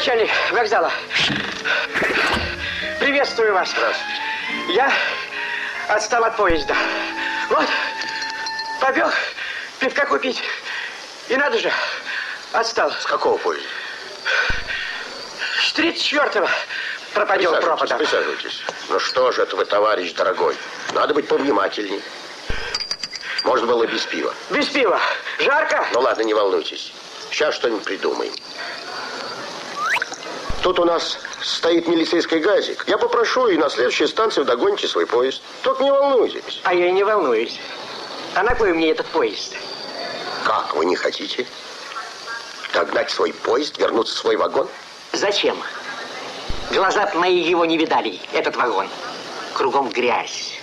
начальник вокзала. Приветствую вас. Здравствуйте. Я отстал от поезда. Вот, побег пивка купить. И надо же, отстал. С какого поезда? С 34-го пропадел пропадом. Присаживайтесь. Ну что же это вы, товарищ дорогой? Надо быть повнимательней. Можно было без пива. Без пива. Жарко? Ну ладно, не волнуйтесь. Сейчас что-нибудь придумаем. Тут у нас стоит милицейский газик. Я попрошу, и на следующей станции догоните свой поезд. Только не волнуйтесь. А я и не волнуюсь. А на кой мне этот поезд? Как, вы не хотите догнать свой поезд, вернуться в свой вагон? Зачем? Глаза мои его не видали, этот вагон. Кругом грязь,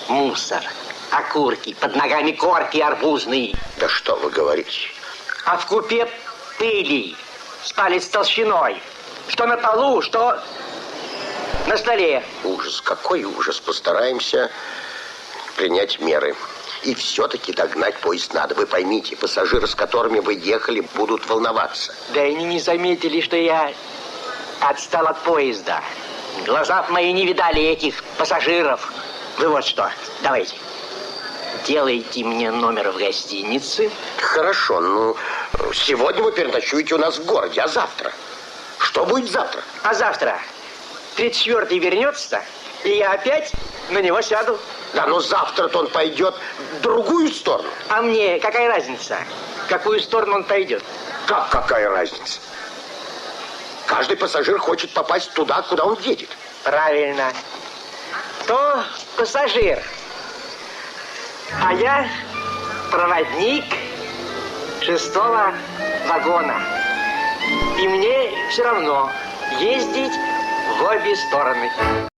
мусор, окурки, под ногами корки арбузные. Да что вы говорите? А в купе пыли с палец толщиной. Что на полу, что на столе. Ужас, какой ужас. Постараемся принять меры. И все-таки догнать поезд надо. Вы поймите, пассажиры, с которыми вы ехали, будут волноваться. Да они не заметили, что я отстал от поезда. Глаза мои не видали этих пассажиров. Вы вот что, давайте. Делайте мне номер в гостинице. Хорошо, ну, сегодня вы переночуете у нас в городе, а завтра? Что будет завтра? А завтра 34-й вернется, и я опять на него сяду. Да, но завтра-то он пойдет в другую сторону. А мне какая разница, в какую сторону он пойдет? Как какая разница? Каждый пассажир хочет попасть туда, куда он едет. Правильно. То пассажир. А я проводник 6-го вагона. И мне все равно ездить в обе стороны.